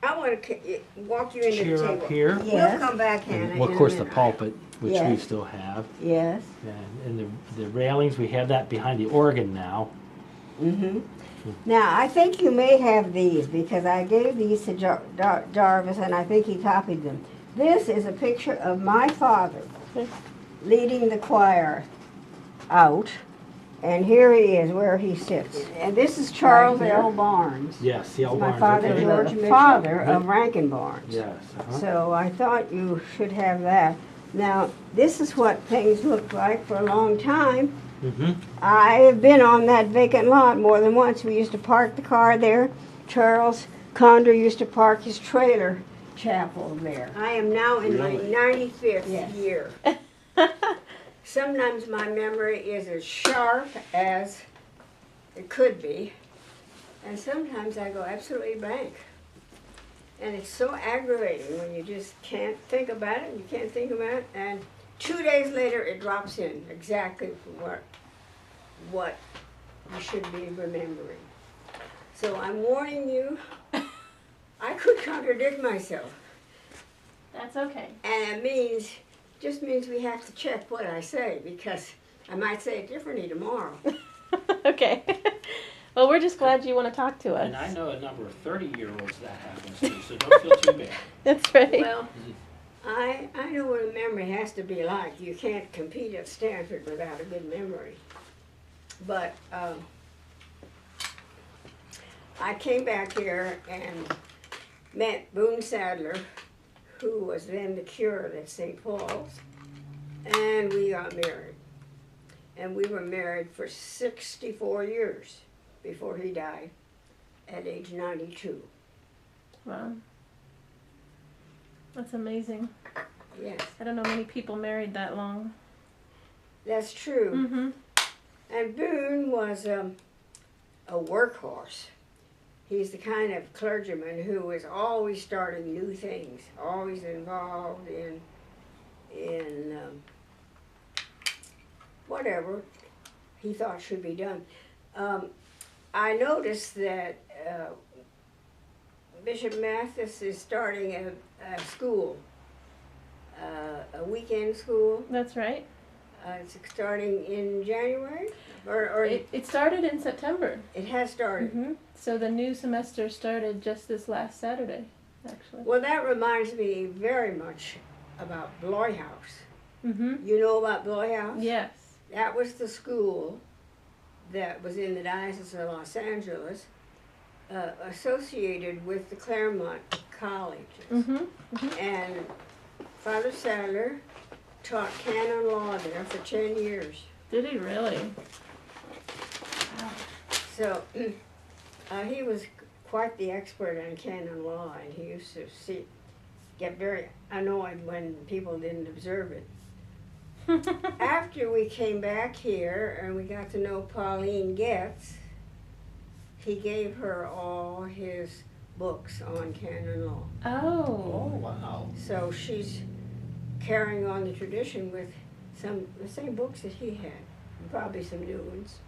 I want to walk you into chair the table. up here. We'll come back, Hannah. And, well, in of a course, the minute. pulpit, which we Yes. still have. Yes. And the railings, we have that behind the organ now. Mm-hmm. Now, I think you may have these because I gave these to Jarvis and I think he copied them. This is a picture of my father leading the choir out. And here he is, where he sits. And this is Charles L. Barnes. Yes, the L. My Barnes. father, okay. George Mitchell, father of Rankin Barnes. Yes. So I thought you should have that. Now, this is what things looked like for a long time. Mm-hmm. I have been on that vacant lot more than once. We used to park the car there. Charles Condor used to park his trailer chapel there. I am now in my 95th year. Sometimes my memory is as sharp as it could be, and sometimes I go absolutely blank. And it's so aggravating when you just can't think about it, and you can't think about it, and 2 days later it drops in exactly what you should be remembering. So I'm warning you, I could contradict myself. That's okay. And it just means we have to check what I say, because I might say it differently tomorrow. Okay. Well, we're just glad you want to talk to us. And I know a number of 30-year-olds that happens to, so don't feel too bad. That's right. Well, I know what a memory has to be like. You can't compete at Stanford without a good memory. But I came back here and met Boone Sadler, who was then the curate at St. Paul's, and we got married. And we were married for 64 years before he died at age 92. Wow. That's amazing. Yes. I don't know many people married that long. That's true. Mm-hmm. And Boone was a workhorse. He's the kind of clergyman who is always starting new things, always involved in whatever he thought should be done. I noticed that Bishop Mathis is starting a school, a weekend school. That's right. It's starting in January, or It started in September. it has started. Mm-hmm. So the new semester started just this last Saturday, actually. Well, that reminds me very much about Bloy House. Mm-hmm. You know about Bloy House? Yes. That was the school that was in the Diocese of Los Angeles, associated with the Claremont colleges. Mm-hmm. Mm-hmm. And Father Sadler taught canon law there for 10 years. Did he really? Wow. So he was quite the expert on canon law, and he used to get very annoyed when people didn't observe it. After we came back here and we got to know Pauline Getz, he gave her all his books on canon law. Oh. Wow. So she's carrying on the tradition with the same books that he had, and probably some new ones.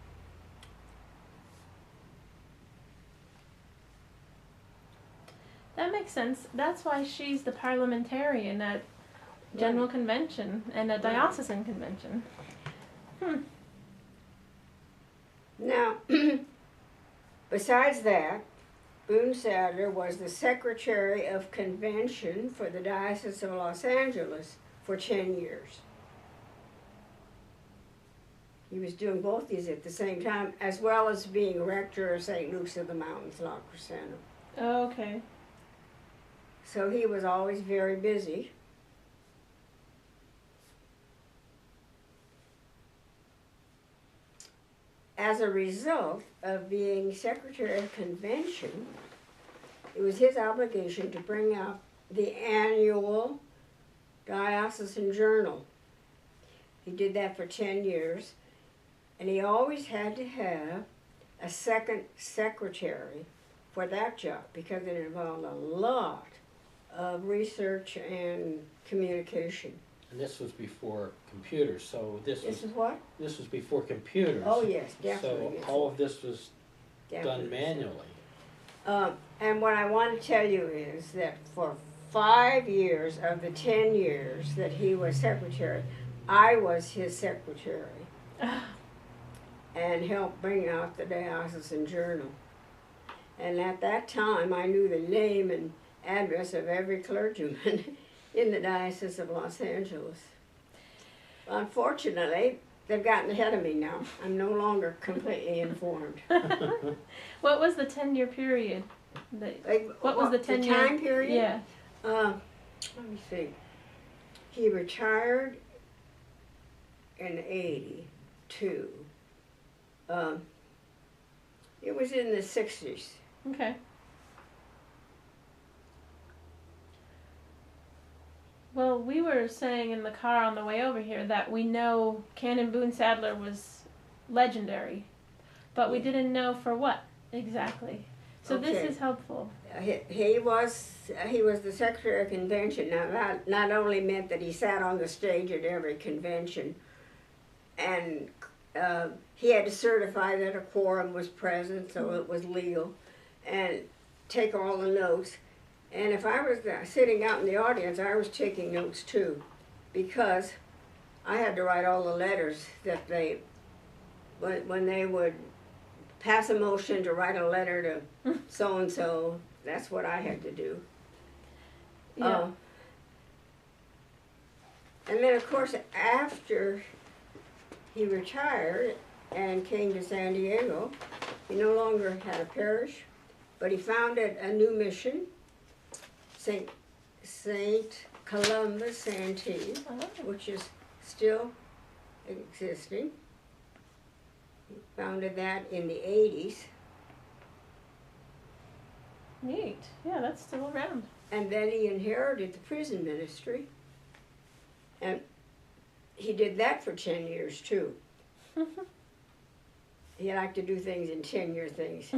That makes sense. That's why she's the parliamentarian at General Convention and at Diocesan Convention. Now, besides that, Boone Sadler was the Secretary of Convention for the Diocese of Los Angeles for 10 years. He was doing both these at the same time, as well as being rector of St. Luke's of the Mountains, La Crescenta. Oh, okay. So he was always very busy. As a result of being Secretary of Convention, it was his obligation to bring out the annual Diocesan Journal. He did that for 10 years, and he always had to have a second secretary for that job because it involved a lot of research and communication. And this was before computers, so this This was is what? before computers. Oh, yes, definitely. So yes. all of this was Definitely. done manually. And what I want to tell you is that for 5 years of the 10 years that he was secretary, I was his secretary and helped bring out the Diocesan Journal. And at that time, I knew the name and address of every clergyman in the Diocese of Los Angeles. Unfortunately, they've gotten ahead of me now. I'm no longer completely informed. What was the 10-year period? What was the 10-year time period? Yeah. Let me see. He retired in '82. It was in the 60s. Okay. Well, we were saying in the car on the way over here that we know Canon Boone Sadler was legendary, but we didn't know for what exactly. So Okay. this is helpful. He was the Secretary of Convention. Now that not only meant that he sat on the stage at every convention, and he had to certify that a quorum was present, so it was legal, and take all the notes. And if I was sitting out in the audience, I was taking notes too, because I had to write all the letters that when they would pass a motion to write a letter to so-and-so, that's what I had to do. Yeah. And then, of course, after he retired and came to San Diego, he no longer had a parish, but he founded a new mission, Saint Columba Santee, which is still existing. He founded that in the 80s. Neat. Yeah, that's still around. And then he inherited the prison ministry. And he did that for 10 years too. He liked to do things in 10-year things.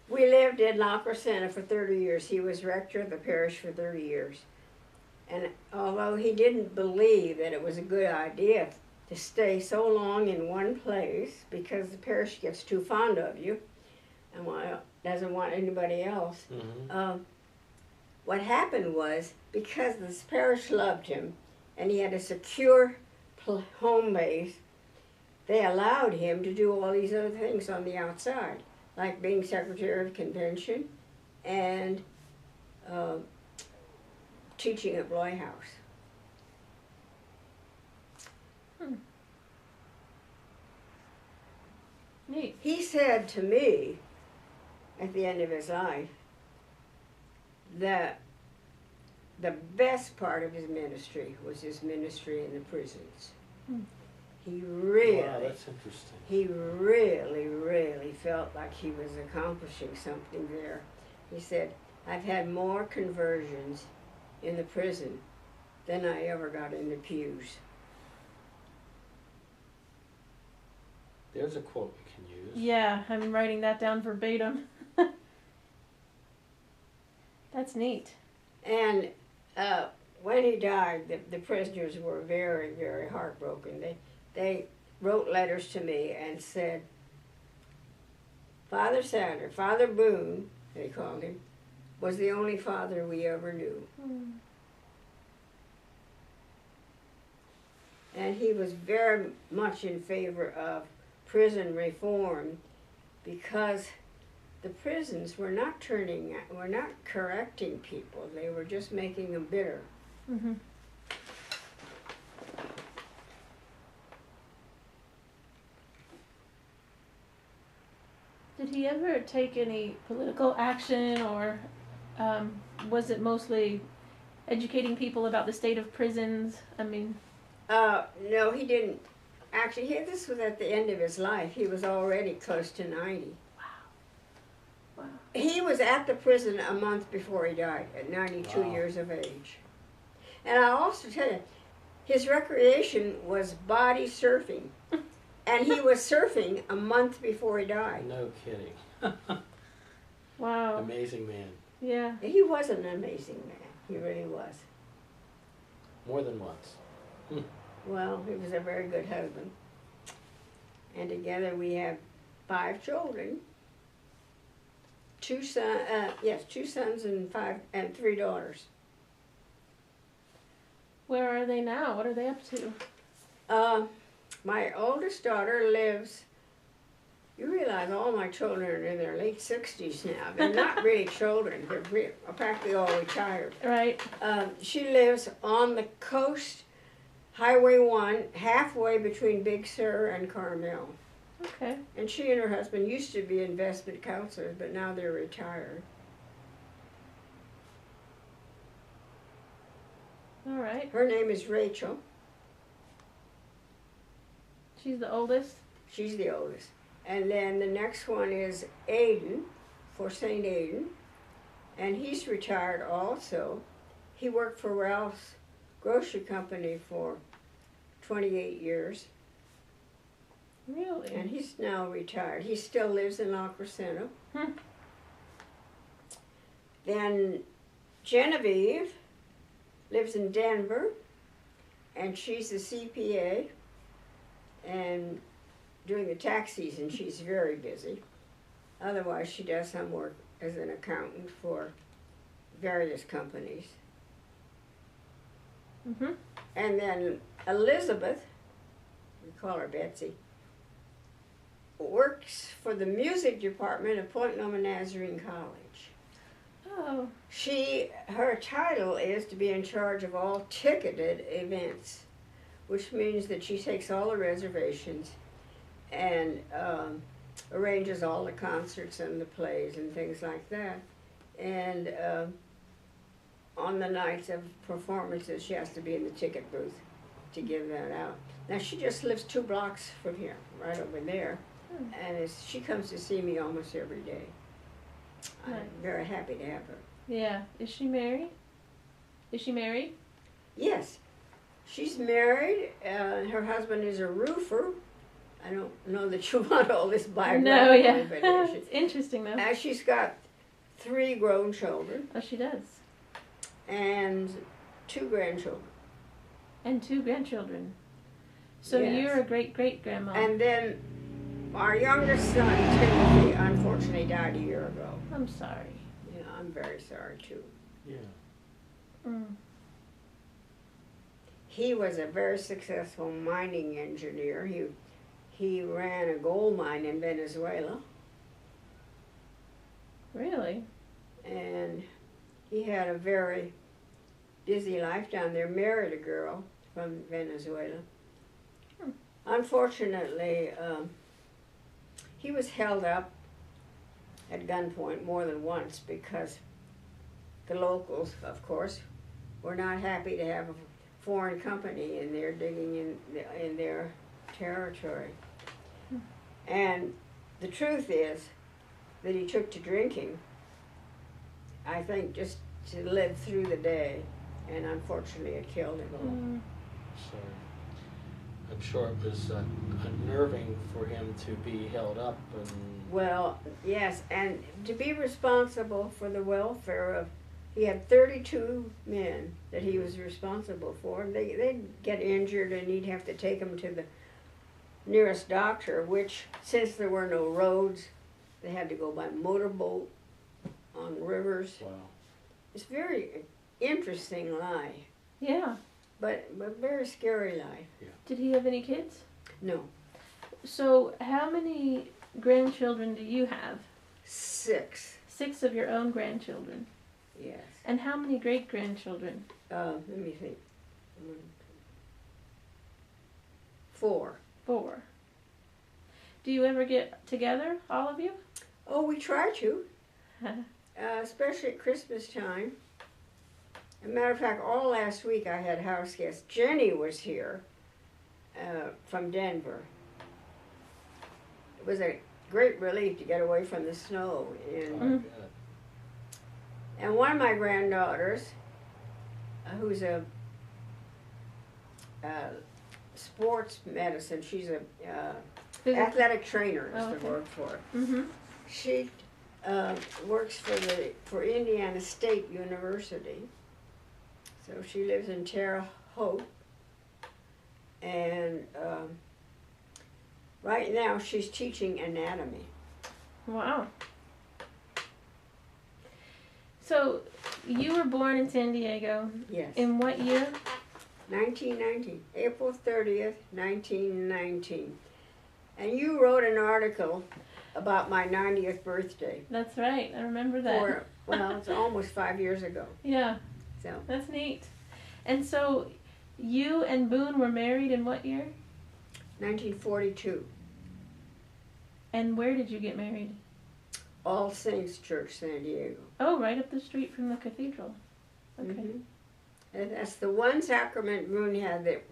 We lived in La Crescenta for 30 years. He was rector of the parish for 30 years. And although he didn't believe that it was a good idea to stay so long in one place because the parish gets too fond of you and doesn't want anybody else, what happened was, because this parish loved him and he had a secure home base, they allowed him to do all these other things on the outside, like being Secretary of Convention and teaching at Roy House. Neat. He said to me at the end of his life that the best part of his ministry was his ministry in the prisons. He really, Wow, that's interesting. he really felt like he was accomplishing something there. He said, I've had more conversions in the prison than I ever got in the pews. There's a quote we can use. Yeah, I'm writing that down verbatim. That's neat. And when he died, the prisoners were very heartbroken. They wrote letters to me and said, Father Sadler, Father Boone, they called him, was the only father we ever knew. And he was very much in favor of prison reform because the prisons were not correcting people. They were just making them bitter. Did he ever take any political action, or was it mostly educating people about the state of prisons? I mean, no, he didn't. Actually, this was at the end of his life. He was already close to 90. wow. He was at the prison a month before he died, at 92 Wow. years of age. And I'll also tell you, his recreation was body surfing. And he was surfing a month before he died. No kidding. Wow. Amazing man. Yeah. He was an amazing man. He really was. More than once. Well, he was a very good husband. And together we have 5 children. two sons and 3 daughters. Where are they now? What are they up to? My oldest daughter lives. You realize all my children are in their late 60s now. They're not really children. They're practically all retired. Right. She lives on the coast, Highway 1, halfway between Big Sur and Carmel. Okay. And she and her husband used to be investment counselors, but now they're retired. All right. Her name is Rachel. She's the oldest. She's the oldest. And then the next one is Aiden, for St. Aiden. And he's retired also. He worked for Ralph's Grocery Company for 28 years. Really? And he's now retired. He still lives in La Crescenta. Then Genevieve lives in Denver, and she's a CPA, and during the tax season she's very busy. Otherwise she does some work as an accountant for various companies. Mm-hmm. And then Elizabeth, we call her Betsy, works for the music department of Point Loma Nazarene College. Oh. Her title is to be in charge of all ticketed events, which means that she takes all the reservations and arranges all the concerts and the plays and things like that. And on the nights of performances, she has to be in the ticket booth to give that out. Now, she just lives 2 blocks from here, right over there, and she comes to see me almost every day. I'm Nice. very happy to have her. Yeah. Is she married? Is she married? Yes, she's married. Her husband is a roofer. I don't know that you want all this biographical No, yeah. information. It's interesting though. She's got 3 grown children Oh, she does. and 2 grandchildren. And 2 grandchildren. So Yes. you're a great-great-grandma. And then our youngest son, Timothy, unfortunately died a year ago. I'm sorry. Yeah, I'm very sorry too. Yeah. Mm. He was a very successful mining engineer. He ran a gold mine in Venezuela, Really? and he had a very busy life down there. Married a girl from Venezuela. Unfortunately, he was held up at gunpoint more than once because the locals, of course, were not happy to have a foreign company in there digging in their territory. And the truth is that he took to drinking, I think, just to live through the day, and unfortunately it killed him. Mm. So I'm sure it was unnerving for him to be held up and Well, yes, and to be responsible for the welfare of, he had 32 men that he was responsible for. They'd get injured and he'd have to take them to the nearest doctor, which, since there were no roads, they had to go by motorboat on rivers. wow. It's a very interesting life, Yeah. but very scary life. Did he have any kids? No, So how many grandchildren do you have? 6, 6 of your own grandchildren. yes. And how many great-grandchildren? Let me think. 4. 4. Do you ever get together, all of you? Oh, we try to. Especially at Christmas time. As a matter of fact, all last week I had house guests. Jenny was here from Denver. It was a great relief to get away from the snow. Mm. And one of my granddaughters, who's a sports medicine, she's a athletic trainer is Oh, the okay. word for it. Mm-hmm. She works for Indiana State University. So she lives in Terre Haute. And right now she's teaching anatomy. Wow. So, you were born in San Diego. Yes. In what year? 1919, April 30th, 1919. And you wrote an article about my 90th birthday. That's right. I remember that. Well, it's almost 5 years ago. Yeah. So That's neat. And so, you and Boone were married in what year? 1942. And where did you get married? All Saints Church, San Diego. Oh, right up the street from the cathedral. Okay. Mhm. And that's the one sacrament Boone had that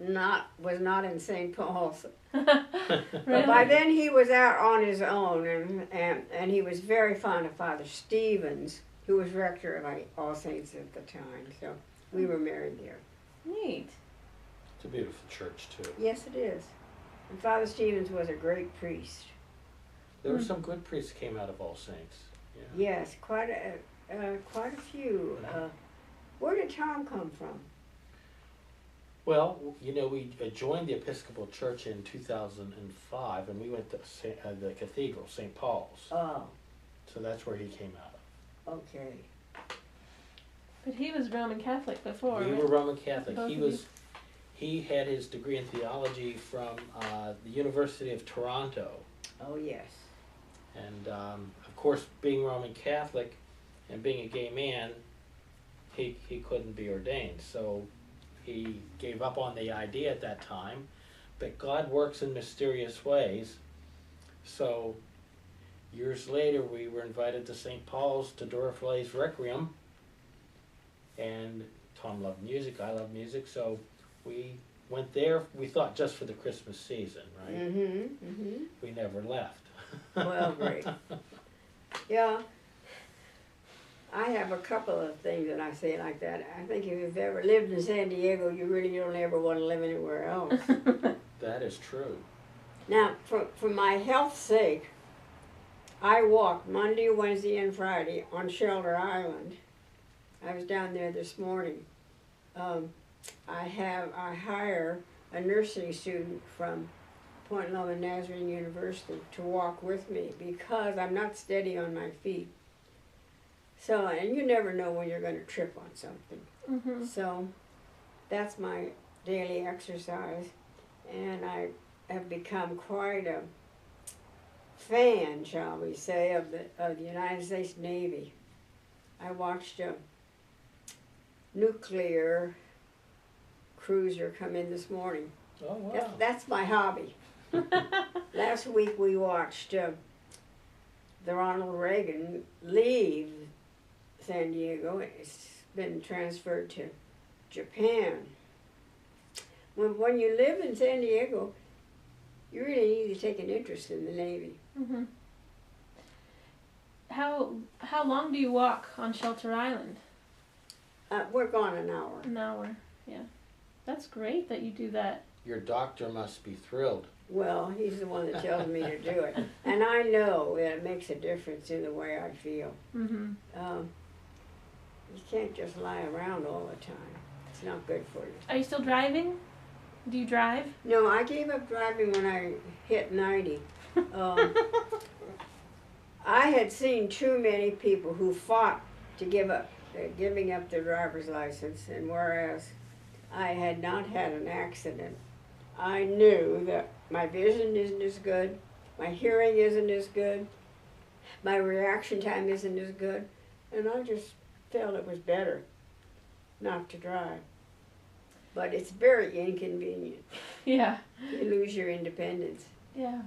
was not in St. Paul's. But by then he was out on his own, and he was very fond of Father Stevens, who was rector of All Saints at the time. So we were married there. Neat. It's a beautiful church, too. Yes, it is. And Father Stevens was a great priest. There were some good priests that came out of All Saints. Yeah. Yes, quite a few. Where did Tom come from? Well, you know, we joined the Episcopal Church in 2005, and we went to the cathedral, St. Paul's. Oh, So that's where he came out of. okay. But he was Roman Catholic before, We right? were Roman Catholic. Both He of was. He had his degree in theology from the University of Toronto, Oh, yes. and of course, being Roman Catholic and being a gay man, he couldn't be ordained. So he gave up on the idea at that time. But God works in mysterious ways. So years later, we were invited to St. Paul's to Dorfley's Requiem, and Tom loved music. I love music, so we went there. We thought just for the Christmas season, right? Mm-hmm. We never left. Well, great. Yeah. I have a couple of things that I say like that. I think if you've ever lived in San Diego, you really don't ever want to live anywhere else. That is true. Now, for my health's sake, I walked Monday, Wednesday, and Friday on Shelter Island. I was down there this morning. I hire a nursing student from Point Loma Nazarene University to walk with me because I'm not steady on my feet. So, and you never know when you're going to trip on something. Mm-hmm. So, that's my daily exercise, and I have become quite a fan, shall we say, of the United States Navy. I watched a nuclear cruiser come in this morning. Oh, wow. That's my hobby. Last week we watched the Ronald Reagan leave San Diego. It's been transferred to Japan. When you live in San Diego, you really need to take an interest in the Navy. Mm-hmm. How long do you walk on Shelter Island? We're gone an hour. An hour. Yeah. That's great that you do that. Your doctor must be thrilled. Well, he's the one that tells me to do it. And I know that it makes a difference in the way I feel. Mm-hmm. You can't just lie around all the time. It's not good for you. Are you still driving? Do you drive? No, I gave up driving when I hit 90. I had seen too many people who fought to give up, giving up their driver's license, and whereas I had not had an accident, I knew that my vision isn't as good, my hearing isn't as good, my reaction time isn't as good, and I just felt it was better not to drive. But it's very inconvenient. Yeah. You lose your independence. Yeah.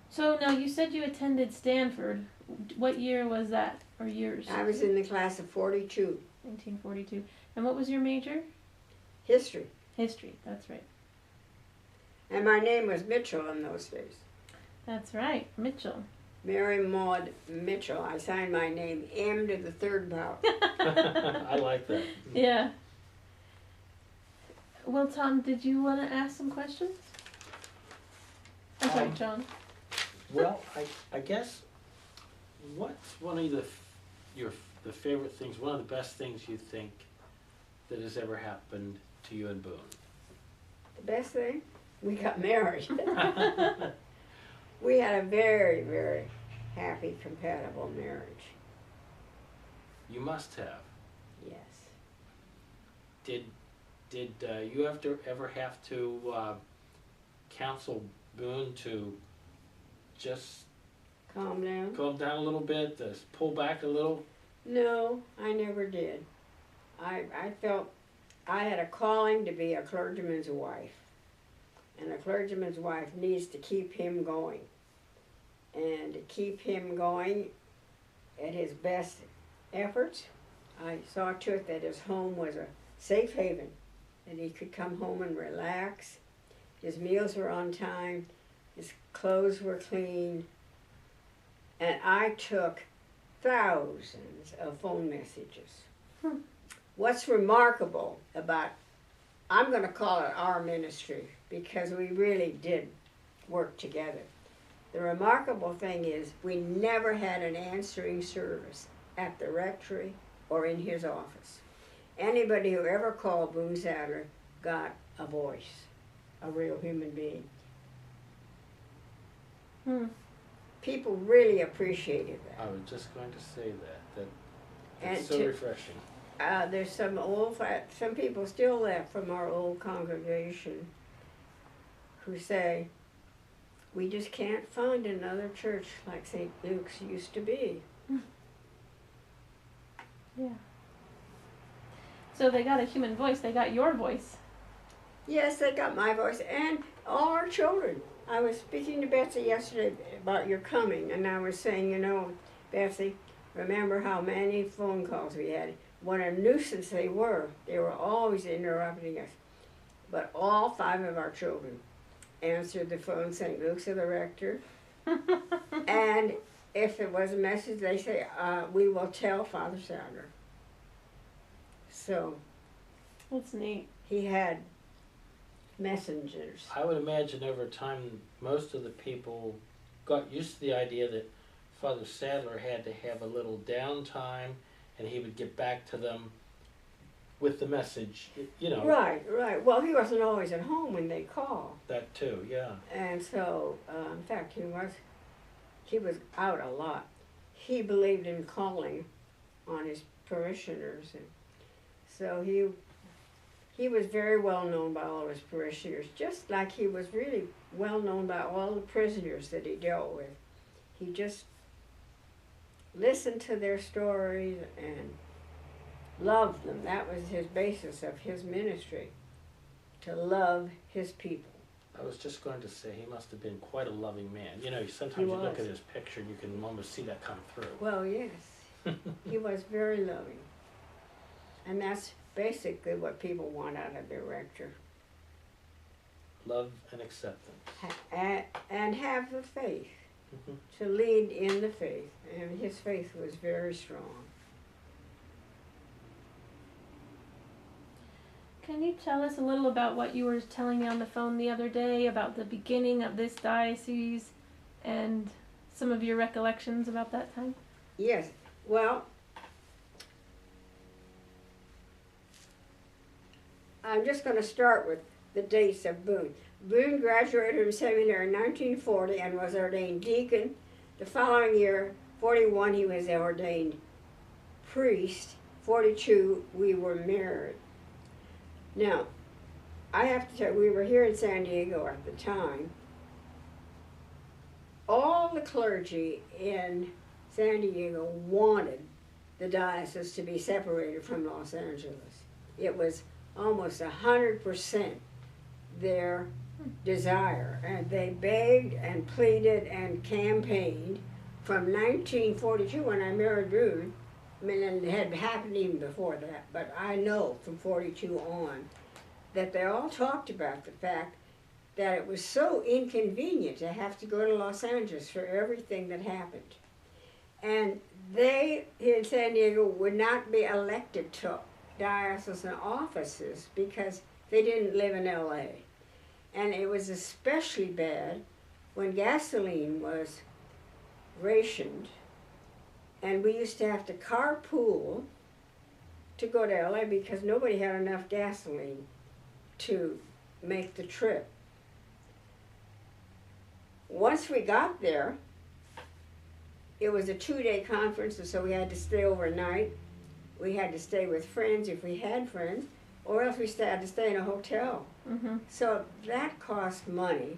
So now you said you attended Stanford. What year was that, or years? I was in the class of 42. 1942. And what was your major? History. History. That's right. And my name was Mitchell in those days. That's right, Mitchell. Mary Maud Mitchell. I signed my name M to the third vowel. I like that. Yeah. Well, Tom, did you want to ask some questions? I'm sorry, John. Well, I guess, what's one of the favorite things, one of the best things you think that has ever happened to you and Boone? The best thing? We got married. We had a very, very happy, compatible marriage. You must have. Yes. Did you ever have to counsel Boone to just Calm down? calm down a little bit, pull back a little? No, I never did. I felt I had a calling to be a clergyman's wife. And a clergyman's wife needs to keep him going. And to keep him going at his best efforts, I saw to it that his home was a safe haven, that he could come home and relax. His meals were on time, his clothes were clean, and I took thousands of phone messages. What's remarkable about, I'm going to call it our ministry, because we really did work together. The remarkable thing is we never had an answering service at the rectory or in his office. Anybody who ever called Boone Sadler got a voice, a real human being. People really appreciated that. I was just going to say that And it's so refreshing. There's some people still left from our old congregation who say, we just can't find another church like St. Luke's used to be. Yeah. So they got a human voice, they got your voice. Yes, they got my voice and all our children. I was speaking to Betsy yesterday about your coming, and I was saying, you know, Betsy, remember how many phone calls we had. What a nuisance they were. They were always interrupting us. But all 5 of our children answered the phone, St. Luke's of the rector. And if it was a message, they say, we will tell Father Sadler. So That's neat. he had messengers. I would imagine over time most of the people got used to the idea that Father Sadler had to have a little downtime and he would get back to them with the message, you know. Right. Well, he wasn't always at home when they called. That too, yeah. And so, in fact, he was out a lot. He believed in calling on his parishioners, and so he was very well known by all his parishioners, just like he was really well known by all the prisoners that he dealt with. He just listened to their stories and loved them. That was his basis of his ministry, to love his people. I was just going to say he must have been quite a loving man. You know, sometimes He you look was. at his picture and you can almost see that come through. Well, yes, he was very loving. And that's basically what people want out of their rector. Love and acceptance. And have the faith, Mhm. to lead in the faith. And his faith was very strong. Can you tell us a little about what you were telling me on the phone the other day about the beginning of this diocese and some of your recollections about that time? Yes, well, I'm just going to start with the dates of Boone. Boone graduated from seminary in 1940 and was ordained deacon. The following year, 41, he was ordained priest. 42, we were married. Now, I have to tell you, we were here in San Diego at the time. All the clergy in San Diego wanted the diocese to be separated from Los Angeles. It was almost 100% their desire, and they begged and pleaded and campaigned from 1942 when I married Boone. I mean, and it had happened even before that, but I know from 42 on that they all talked about the fact that it was so inconvenient to have to go to Los Angeles for everything that happened. And they, in San Diego, would not be elected to diocesan offices because they didn't live in LA. And it was especially bad when gasoline was rationed, and we used to have to carpool to go to LA because nobody had enough gasoline to make the trip. Once we got there, it was a 2-day conference, and so we had to stay overnight. we had to stay with friends if we had friends, or else we had to stay in a hotel. Mm-hmm. So that cost money.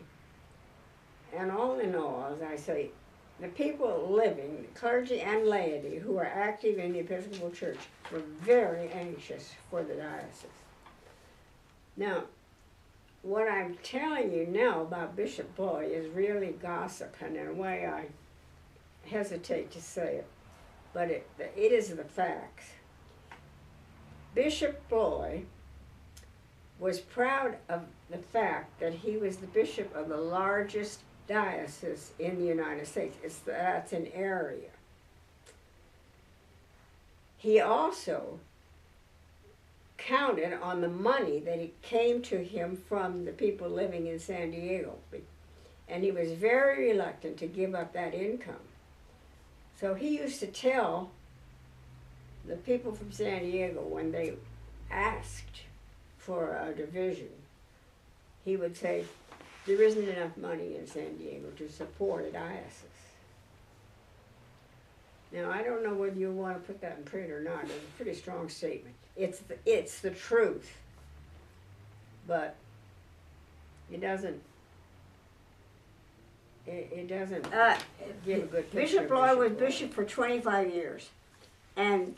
And all in all, as I say, the people living, clergy and laity, who are active in the Episcopal Church were very anxious for the diocese. Now, what I'm telling you now about Bishop Boy is really gossip, and in a way I hesitate to say it, but it is the facts. Bishop Boy was proud of the fact that he was the bishop of the largest diocese in the United States. That's an area. He also counted on the money that it came to him from the people living in San Diego, and he was very reluctant to give up that income. So he used to tell the people from San Diego, when they asked for a division, he would say, there isn't enough money in San Diego to support a diocese. Now, I don't know whether you want to put that in print or not. It's a pretty strong statement. It's the truth. But it doesn't give a good picture. Bishop Lloyd was bishop for 25 years. And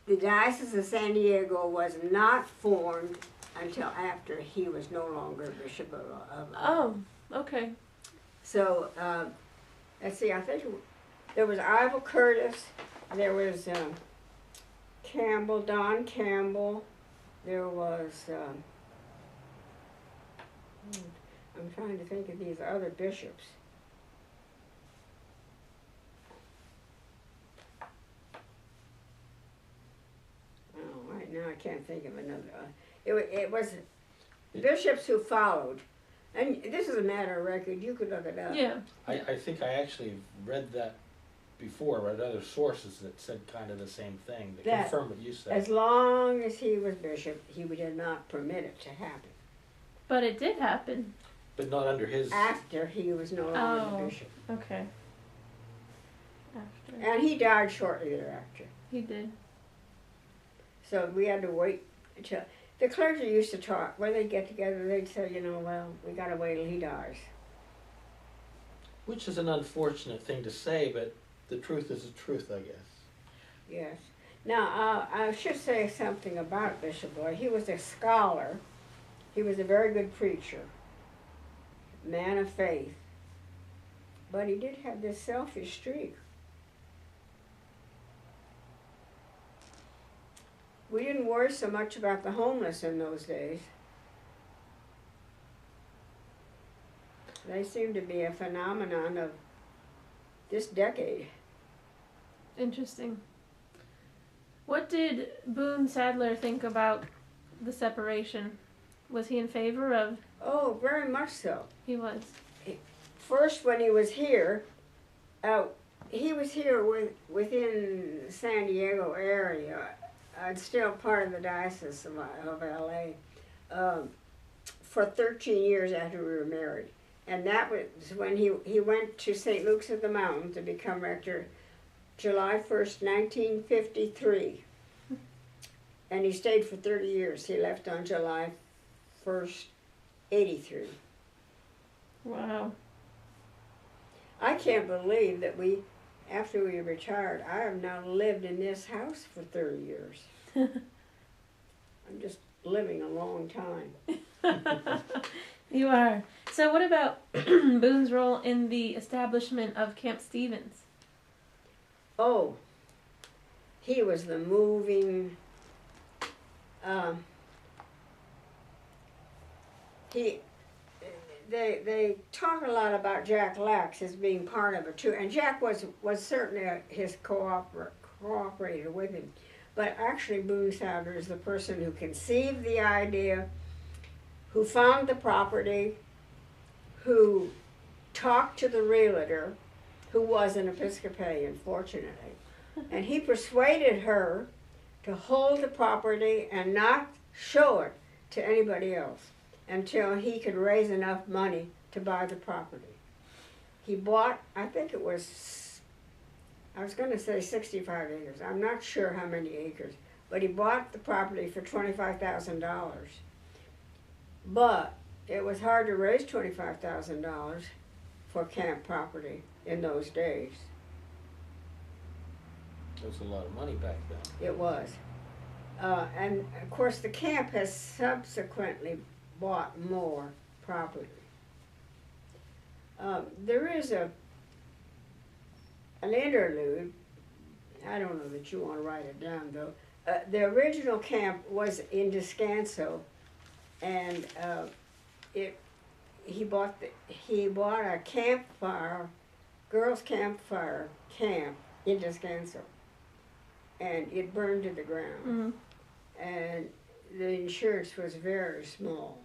the Diocese of San Diego was not formed until after he was no longer bishop of Oh, okay. So, let's see, I think there was Ivor Curtis, there was Campbell, Don Campbell, there was, I'm trying to think of these other bishops. Oh, right now I can't think of another. It was bishops who followed. And this is a matter of record, you could look it up. Yeah. I think I actually read that before, read other sources that said kind of the same thing, that confirm what you said. As long as he was bishop, he did not permit it to happen. But it did happen. But not under his... After he was no longer the bishop. Okay. After. And he died shortly thereafter. He did. So we had to wait until... The clergy used to talk, when they'd get together, they'd say, well, we gotta wait till he dies. Which is an unfortunate thing to say, but the truth is the truth, I guess. Yes. Now, I should say something about Bishop Boy. He was a scholar. He was a very good preacher, man of faith. But he did have this selfish streak. We didn't worry so much about the homeless in those days. They seem to be a phenomenon of this decade. Interesting. What did Boone Sadler think about the separation? Was he in favor of? Oh, very much so. He was. First, when he was here within San Diego area. Still part of the Diocese of LA, for 13 years after we were married. And that was when he went to St. Luke's of the Mountain to become rector July 1st, 1953. And he stayed for 30 years. He left on July 1st, 83. Wow. I can't believe that after we retired, I have now lived in this house for 30 years. I'm just living a long time. You are. So what about Boone's role in the establishment of Camp Stevens? Oh, he was the moving, They talk a lot about Jack Lax as being part of it too, and Jack was certainly his cooperator with him. But actually, Boone Sadler is the person who conceived the idea, who found the property, who talked to the realtor, who was an Episcopalian, fortunately, and he persuaded her to hold the property and not show it to anybody else until he could raise enough money to buy the property. He bought, I think it was I was going to say 65 acres. I'm not sure how many acres, but he bought the property for $25,000. But it was hard to raise $25,000 for camp property in those days. It was a lot of money back then. It was. And of course the camp has subsequently bought more property. There is an interlude. I don't know that you want to write it down though. The original camp was in Descanso, and he bought a campfire, girls' campfire camp in Descanso, and it burned to the ground. Mm-hmm. And the insurance was very small,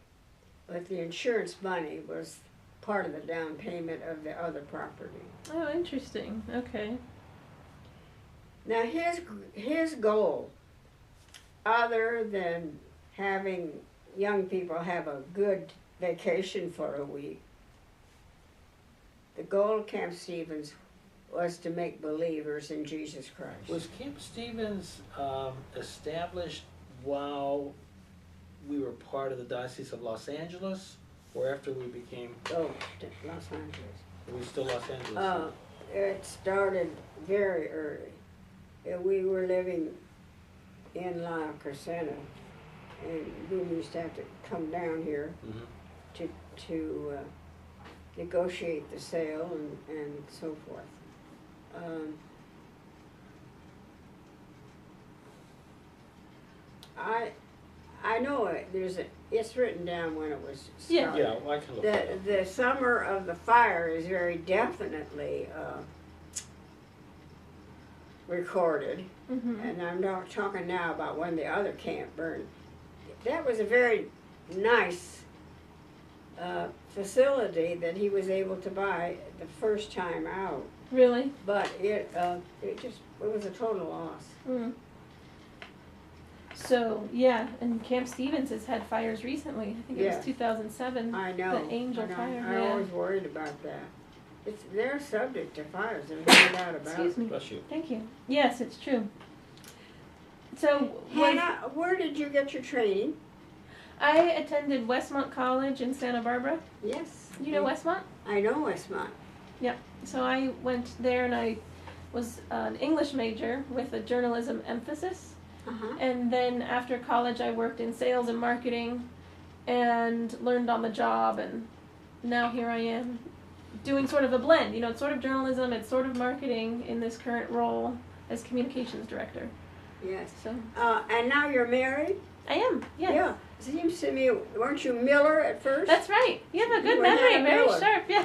but the insurance money was part of the down payment of the other property. Oh, interesting. Okay. Now his goal, other than having young people have a good vacation for a week, the goal of Camp Stevens was to make believers in Jesus Christ. Was Camp Stevens established while we were part of the Diocese of Los Angeles, or after we became? Oh, Los Angeles. Were we still Los Angeles? It started very early. We were living in La Crescenta, and we used to have to come down here Mm-hmm. to negotiate the sale and so forth. I know it. It's written down when it was started. Yeah, well, I can look it up. The summer of the fire is very definitely recorded, Mm-hmm. and I'm not talking now about when the other camp burned. That was a very nice facility that he was able to buy the first time out, Really? but it was a total loss. Mm. So, yeah, and Camp Stevens has had fires recently. I think it Yes. was 2007. I know. The Angel I know. Fire, I yeah. always worried about that. They're subject to fires, there's no doubt about Excuse it. me. Bless you. Thank you. Yes, it's true. So, Hannah, where did you get your training? I attended Westmont College in Santa Barbara. Yes. You know Westmont? I know Westmont. So I went there and I was an English major with a journalism emphasis. Uh-huh. And then after college I worked in sales and marketing and learned on the job, and now here I am doing sort of a blend. You know, it's sort of journalism, it's sort of marketing in this current role as communications director. Yes. So And now you're married? I am, yes. Yeah. Seems to me, weren't you Miller at first? That's right. You have a good You were memory, Hannah very Miller. sharp, yeah.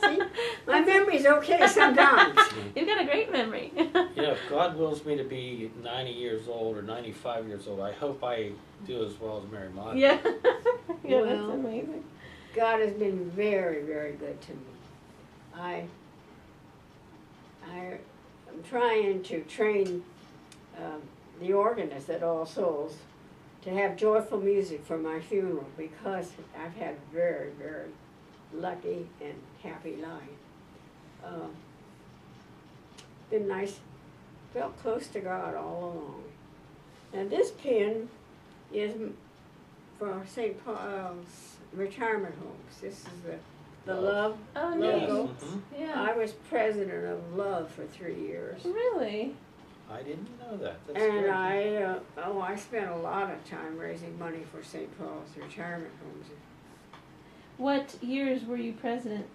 See? My memory's okay sometimes. You've got a great memory. You know, if God wills me to be 90 years old or 95 years old, I hope I do as well as Mary Maud. Yeah. Yeah, Well, that's amazing. God has been very, very good to me. I'm trying to train the organist at All Souls to have joyful music for my funeral, because I've had very, very lucky and happy life. Been nice, felt close to God all along. And this pin is for St. Paul's retirement homes. This is the Love Oh, logo. neat. Mhm. Yeah. I was president of Love for 3 years. Really? I didn't know that. That's And good. I spent a lot of time raising money for St. Paul's retirement homes. What years were you president?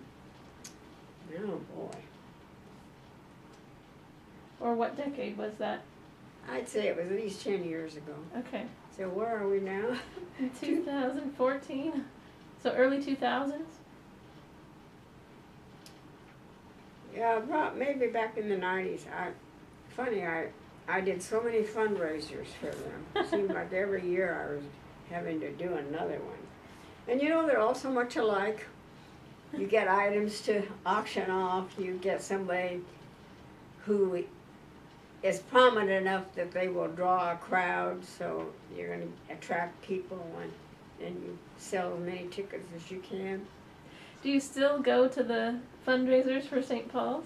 Oh boy. Or what decade was that? I'd say it was at least 10 years ago. Okay. So where are we now? In 2014? So early 2000s? Yeah, maybe back in the 90s. I did so many fundraisers for them. It seemed like every year I was having to do another one. And you know, they're all so much alike. You get items to auction off, you get somebody who is prominent enough that they will draw a crowd, so you're going to attract people, and you sell as many tickets as you can. Do you still go to the fundraisers for St. Paul's?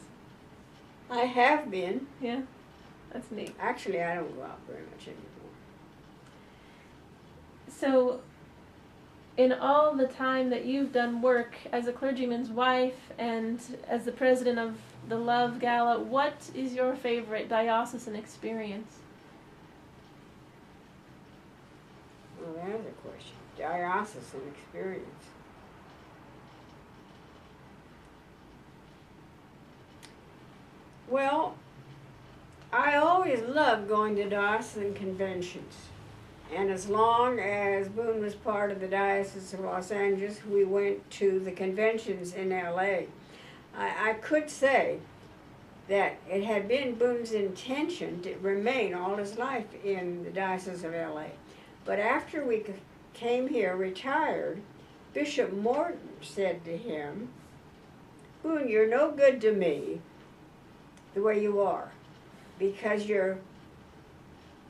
I have been. Yeah, that's neat. Actually, I don't go out very much anymore. So, in all the time that you've done work as a clergyman's wife and as the president of the Love Gala, what is your favorite diocesan experience? Well, that's a question. Diocesan experience. Well, I always loved going to diocesan conventions. And as long as Boone was part of the Diocese of Los Angeles, we went to the conventions in LA. I could say that it had been Boone's intention to remain all his life in the Diocese of LA. But after we came here, retired, Bishop Morton said to him, "Boone, you're no good to me the way you are, because you're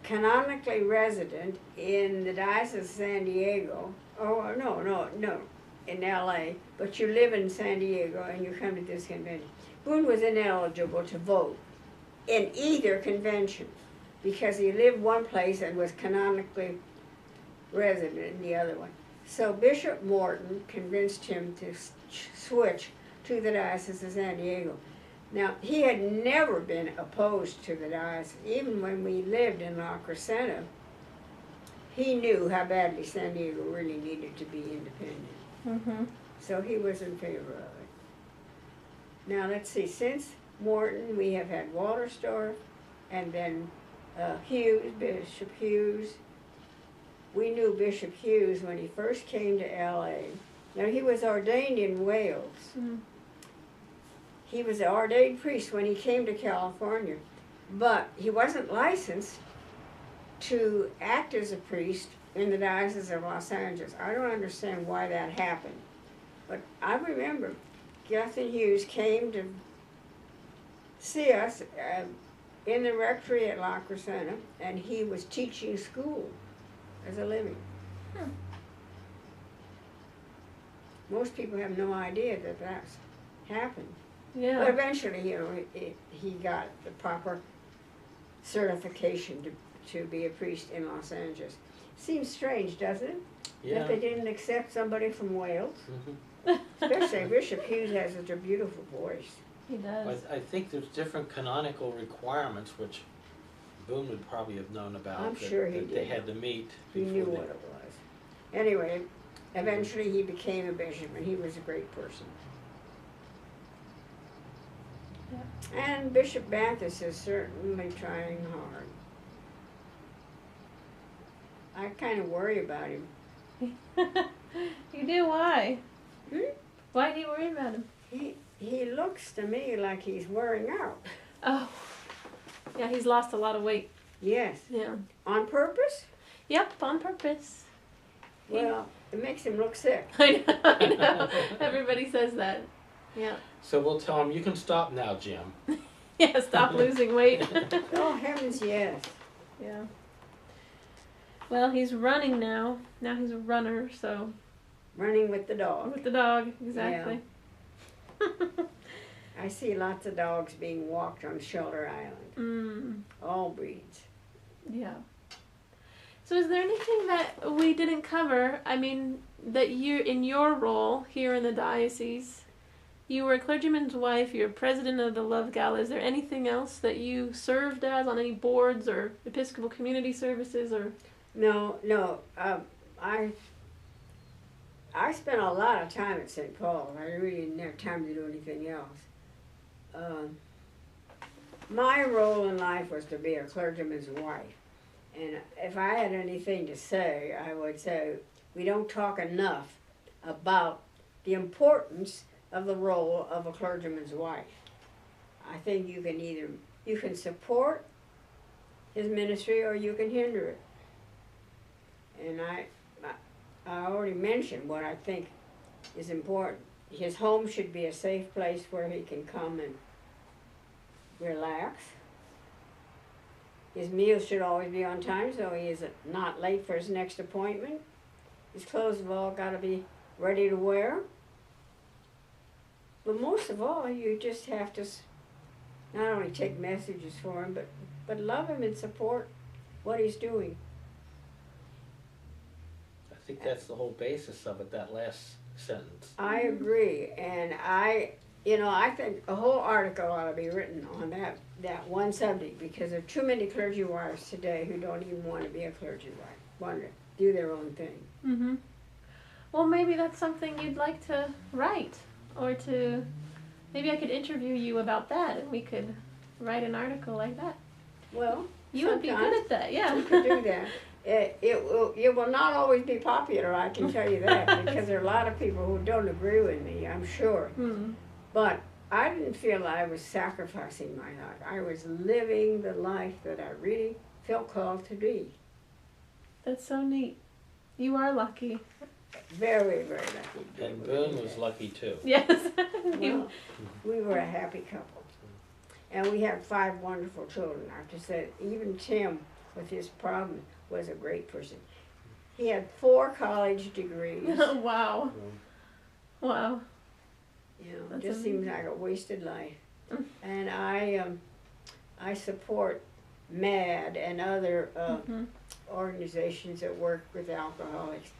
canonically resident in the Diocese of San Diego." Oh, no, in LA, but you live in San Diego and you come to this convention. Boone was ineligible to vote in either convention because he lived one place and was canonically resident in the other one. So Bishop Morton convinced him to switch to the Diocese of San Diego. Now, he had never been opposed to the diocese. Even when we lived in La Crescenta, he knew how badly San Diego really needed to be independent. Mm-hmm. So he was in favor of it. Now, let's see, since Morton, we have had Walterstorff, and then Hughes, Bishop Hughes. We knew Bishop Hughes when he first came to LA. Now, he was ordained in Wales. Mm-hmm. He was an ordained priest when he came to California, but he wasn't licensed to act as a priest in the Diocese of Los Angeles. I don't understand why that happened, but I remember Justin Hughes came to see us in the rectory at La Crescenta, and he was teaching school as a living. Hmm. Most people have no idea that that's happened. Yeah. But eventually, he got the proper certification to be a priest in Los Angeles. Seems strange, doesn't it? Yeah. That they didn't accept somebody from Wales. Mhm. Especially Bishop Hughes has such a beautiful voice. He does. I think there's different canonical requirements which Boone would probably have known about. I'm that, sure he that did. They had to meet. He before knew they- what it was. Anyway, eventually he became a bishop, and he was a great person. And Bishop Banthus is certainly trying hard. I kind of worry about him. You do? Why? Hmm? Why do you worry about him? He looks to me like he's wearing out. Oh, yeah, he's lost a lot of weight. Yes. Yeah. On purpose? Yep, on purpose. Well, it makes him look sick. I know. Everybody says that. Yeah. So we'll tell him, you can stop now, Jim. Yeah, stop losing weight. Oh, heavens, yes. Yeah. Well, he's running now. Now he's a runner, so. Running with the dog. With the dog, exactly. I see lots of dogs being walked on Shelter Island. All breeds. Yeah. So is there anything that we didn't cover? I mean, that you, in your role here in the diocese, you were a clergyman's wife, you're president of the Love Gala. Is there anything else that you served as on any boards or Episcopal community services or? No. I spent a lot of time at St. Paul. I really didn't have time to do anything else. My role in life was to be a clergyman's wife. And if I had anything to say, I would say we don't talk enough about the importance of the role of a clergyman's wife. I think you can support his ministry or you can hinder it. And I already mentioned what I think is important. His home should be a safe place where he can come and relax. His meals should always be on time so he is not late for his next appointment. His clothes have all got to be ready to wear. But most of all, you just have to not only take messages for him, but love him and support what he's doing. I think that's the whole basis of it, that last sentence. I agree, and I think a whole article ought to be written on that one subject, because there are too many clergy wives today who don't even want to be a clergy wife, want to do their own thing. Mm-hmm. Well, maybe that's something you'd like to write, or to, maybe I could interview you about that, and we could write an article like that. Well, You would be good at that, yeah. we could do that. It will not always be popular, I can tell you that, because there are a lot of people who don't agree with me, I'm sure. Hmm. But I didn't feel I was sacrificing my life. I was living the life that I really felt called to be. That's so neat. You are lucky. Very, very lucky. And Boone was lucky too. Yes. Well, we were a happy couple. And we had 5 wonderful children. I have to say, even Tim, with his problem, was a great person. He had 4 college degrees. Wow. Wow. You know, it That's just seems like a wasted life. And I support MAD and other organizations that work with alcoholics.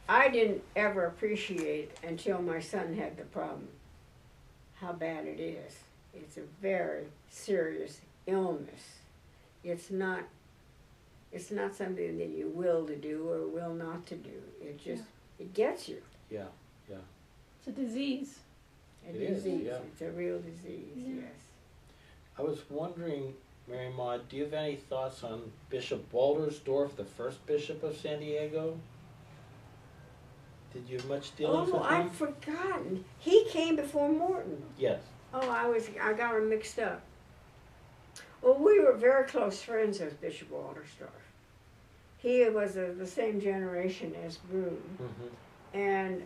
I didn't ever appreciate until my son had the problem how bad it is. It's a very serious illness. It's not something that you will to do or will not to do. It just it gets you. Yeah. It's a disease. A It is, disease. yeah. It's a real disease, Yeah. yes. I was wondering, Mary Maud, do you have any thoughts on Bishop Waltersdorf, the first bishop of San Diego? Did you have much dealings with him? I've forgotten. He came before Morton. Yes. Oh, I got him mixed up. Well, we were very close friends with Bishop Waltersdorf. He was of the same generation as Boone. Mm-hmm. And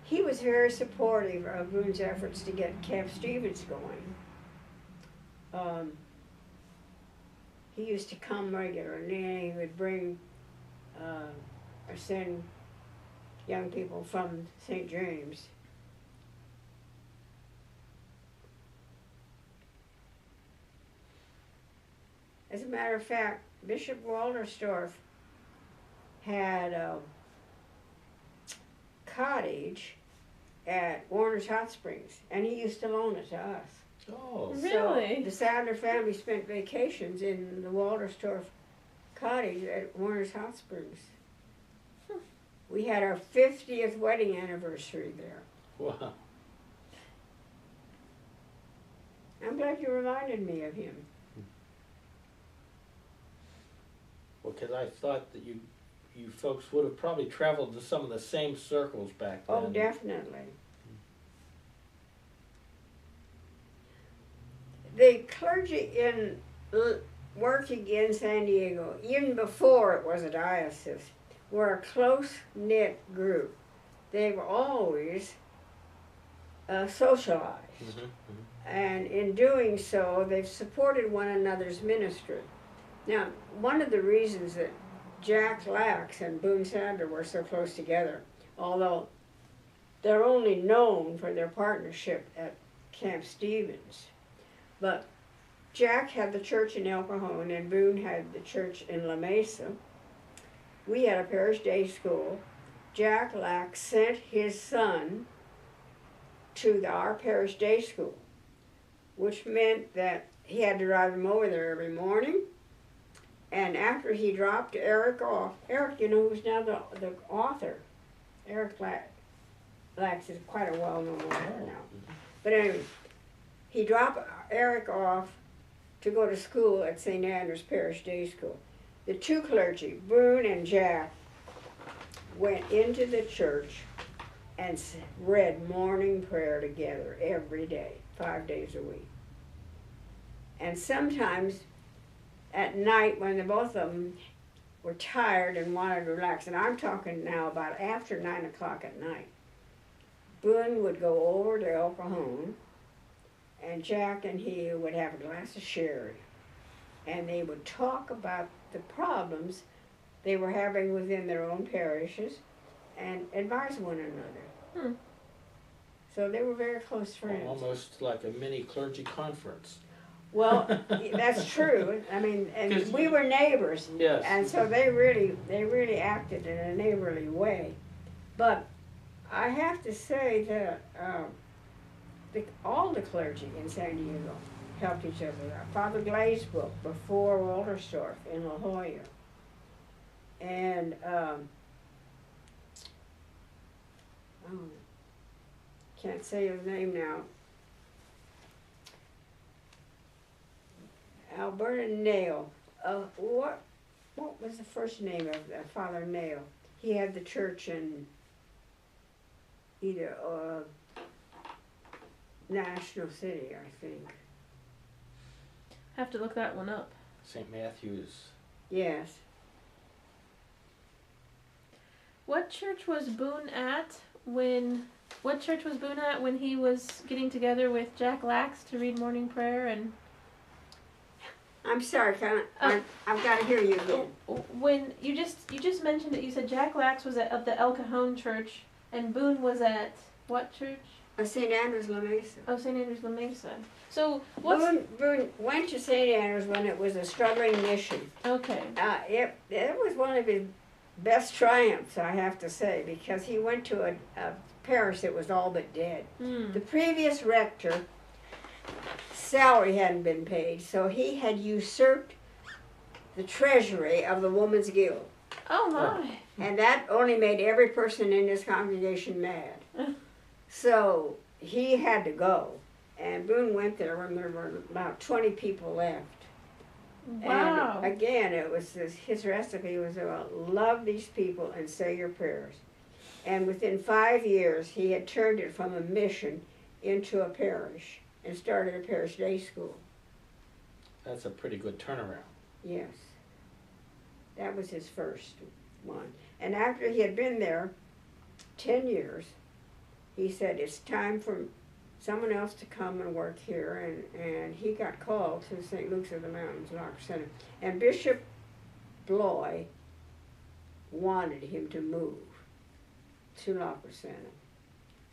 he was very supportive of Boone's efforts to get Camp Stevens going. He used to come regularly, and he would bring or send young people from St. James. As a matter of fact, Bishop Waltersdorf had a cottage at Warner's Hot Springs, and he used to loan it to us. Oh. Really? So the Sadler family spent vacations in the Waltersdorf cottage at Warner's Hot Springs. We had our 50th wedding anniversary there. Wow. I'm glad you reminded me of him. Well, because I thought that you folks would have probably traveled to some of the same circles back then. Oh, definitely. The clergy working in San Diego, even before it was a diocese, were a close-knit group. They were always socialized. And in doing so, they've supported one another's ministry. Now, one of the reasons that Jack Lax and Boone Sadler were so close together, although they're only known for their partnership at Camp Stevens, but Jack had the church in El Cajon and Boone had the church in La Mesa. We had a parish day school. Jack Lax sent his son to our parish day school, which meant that he had to drive him over there every morning. And after he dropped Eric off, Eric, you know, who's now the author, Eric Lax is quite a well-known author now. But anyway, he dropped Eric off to go to school at St. Andrew's Parish Day School. The 2 clergy, Boone and Jack, went into the church and read morning prayer together every day, 5 days a week. And sometimes at night, when the both of them were tired and wanted to relax, and I'm talking now about after 9 o'clock at night, Boone would go over to El Cajon, and Jack and he would have a glass of sherry, and they would talk about the problems they were having within their own parishes and advise one another. So they were very close friends. Almost like a mini clergy conference. Well, that's true. I mean, and 'Cause we were neighbors. Yes. And so they really acted in a neighborly way. But I have to say that all the clergy in San Diego helped each other out. Father Glazebrook before Walterstorff in La Jolla. And can't say his name now. Alberta Nail. What was the first name of Father Nail? He had the church in either National City, I think. Have to look that one up. St. Matthew's. Yes. What church was Boone at when he was getting together with Jack Lax to read morning prayer? And I'm sorry, I've got to hear you again. when you just mentioned it, you said Jack Lax was at the El Cajon Church and Boone was at what church? St. Andrews La Mesa. Oh, St. Andrews La Mesa. So Boone went to St. Andrews when it was a struggling mission. Okay. It was one of his best triumphs, I have to say, because he went to a parish that was all but dead. The previous rector, salary hadn't been paid, so he had usurped the treasury of the Woman's Guild. Oh my. And that only made every person in his congregation mad. So he had to go. And Boone went there when there were about 20 people left. Wow. And again, it was his recipe was about love these people and say your prayers. And within 5 years, he had turned it from a mission into a parish and started a parish day school. That's a pretty good turnaround. Yes. That was his first one. And after he had been there 10 years, he said, it's time for someone else to come and work here. And he got called to St. Luke's of the Mountains Locker Center. And Bishop Bloy wanted him to move to Locker Center.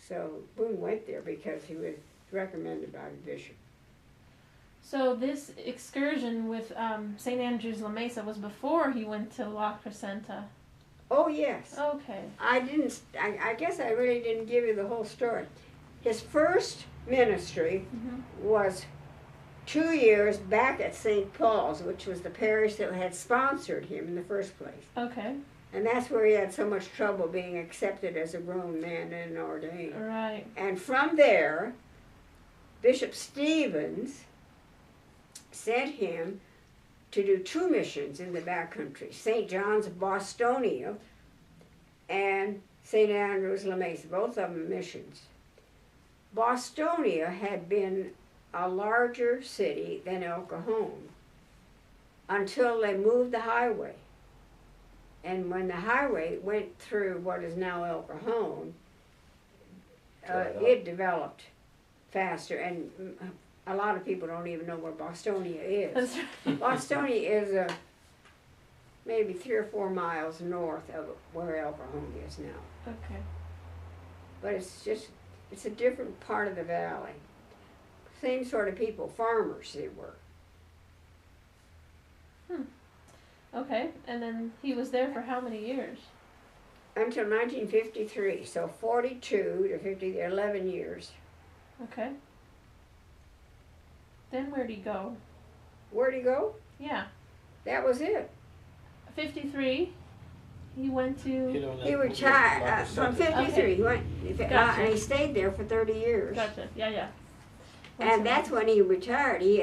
So Boone went there because he was recommended by the bishop. So this excursion with St. Andrews La Mesa was before he went to La Crescenta. Oh, yes. Okay. I guess I really didn't give you the whole story. His first ministry was 2 years back at St. Paul's, which was the parish that had sponsored him in the first place. Okay. And that's where he had so much trouble being accepted as a grown man and ordained. Right. And from there, Bishop Stevens sent him to do 2 missions in the backcountry, St. John's Bostonia and St. Andrews La Mesa, both of them missions. Bostonia had been a larger city than El Cajon until they moved the highway. And when the highway went through what is now El Cajon, it developed faster. And a lot of people don't even know where Bostonia is. Bostonia is maybe 3 or 4 miles north of where El Cajon is now. Okay. But it's a different part of the valley. Same sort of people, farmers they were. Okay, and then he was there for how many years? Until 1953, so 42 to 50, 11 years. Okay. Then where'd he go? Where'd he go? Yeah. That was it. 53. He went to. He retired from 53. Okay. He went, Gotcha. and he stayed there for 30 years. Gotcha. Yeah. And that's when he retired. He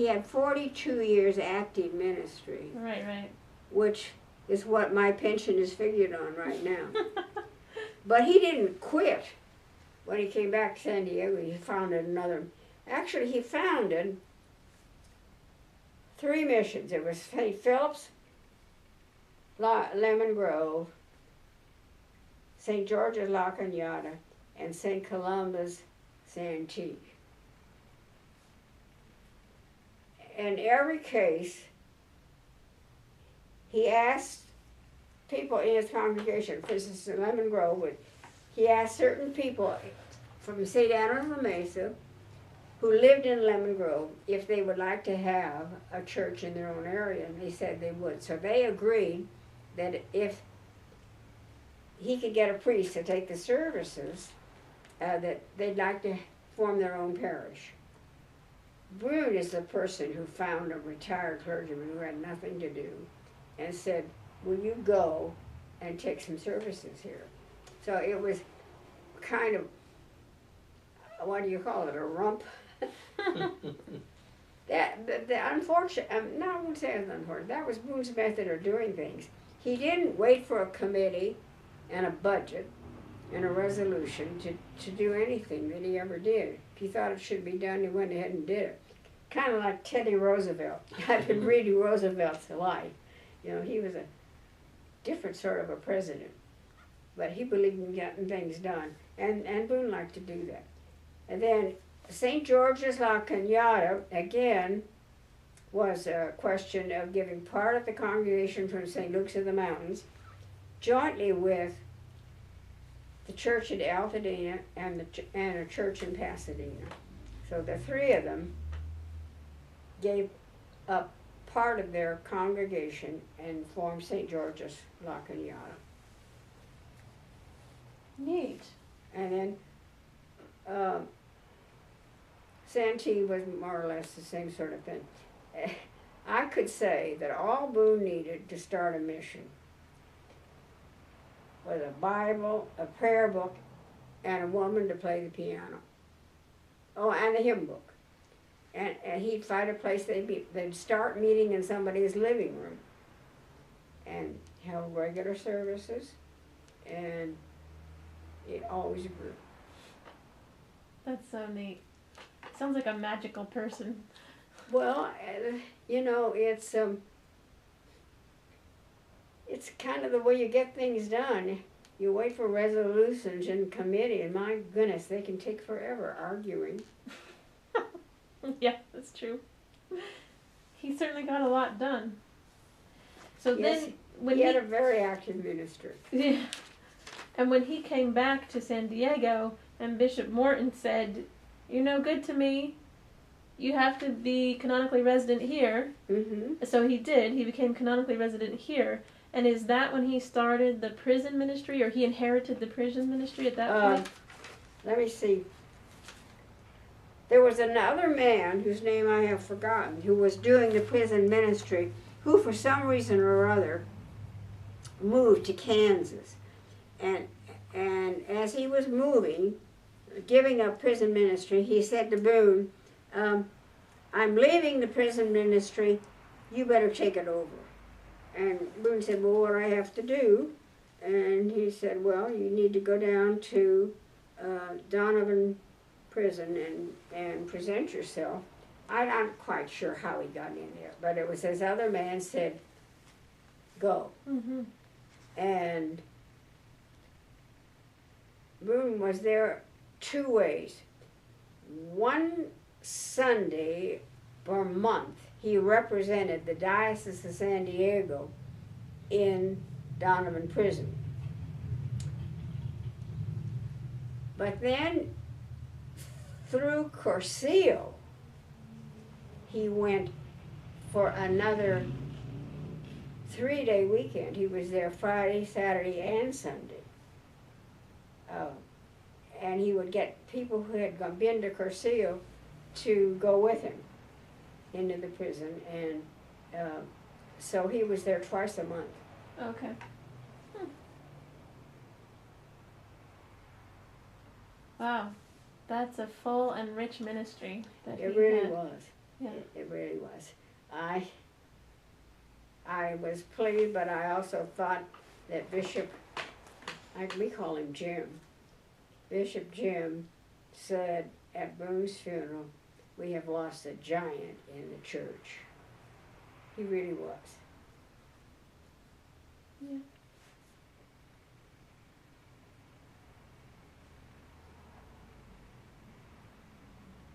had 42 years active ministry. Right. Which is what my pension is figured on right now. But he didn't quit. When he came back to San Diego, he founded another. Actually, he founded 3 missions. It was St. Philip's, Lemon Grove, St. George's La Cañada, and St. Columba's Santee. In every case, he asked people in his congregation, for instance, in Lemon Grove, he asked certain people from St. Anna of la Mesa who lived in Lemon Grove if they would like to have a church in their own area, and they said they would. So they agreed that if he could get a priest to take the services, that they'd like to form their own parish. Boone is the person who found a retired clergyman who had nothing to do and said, will you go and take some services here? So it was kind of, what do you call it, a rump? The unfortunate, no, I won't say it's unfortunate, that was Boone's method of doing things. He didn't wait for a committee and a budget and a resolution to do anything that he ever did. If he thought it should be done, he went ahead and did it. Kind of like Teddy Roosevelt. I've been reading Roosevelt's life. You know, he was a different sort of a president, but he believed in getting things done, and Boone liked to do that. And then St. George's La Cañada, again, was a question of giving part of the congregation from St. Luke's of the Mountains, jointly with the church at Altadena and a church in Pasadena. So the three of them gave up part of their congregation and formed St. George's La Cañada. Neat. And then Santee was more or less the same sort of thing. I could say that all Boone needed to start a mission was a Bible, a prayer book, and a woman to play the piano. Oh, and a hymn book. And he'd find a place they'd start meeting in somebody's living room and held regular services, and it always grew. That's so neat. Sounds like a magical person. Well, you know, it's kind of the way you get things done. You wait for resolutions in committee, and my goodness, they can take forever arguing. Yeah, that's true. He certainly got a lot done. So Yes, then, when he had a very active ministry. yeah, and when he came back to San Diego, and Bishop Morton said, "You're no good to me. You have to be canonically resident here." Mm-hmm. So he did. He became canonically resident here. And is that when he started the prison ministry, or he inherited the prison ministry at that point? Let me see. There was another man whose name I have forgotten who was doing the prison ministry, who for some reason or other moved to Kansas. And as he was moving, giving up prison ministry, he said to Boone, I'm leaving the prison ministry, you better take it over. And Boone said, well, what do I have to do? And he said, well, you need to go down to Donovan prison and present yourself. I'm not quite sure how he got in there, but it was this other man said, go. Mm-hmm. And Boone was there 2 ways. One Sunday per month, he represented the Diocese of San Diego in Donovan prison. But then through Cursillo, he went for another 3-day weekend. He was there Friday, Saturday, and Sunday. And he would get people who had been to Cursillo to go with him into the prison. And so he was there twice a month. Okay. Wow. That's a full and rich ministry that It he really had. was. Yeah. It really was. I was pleased, but I also thought that Bishop, we call him Jim, Bishop Jim said at Boone's funeral, we have lost a giant in the church. He really was. Yeah.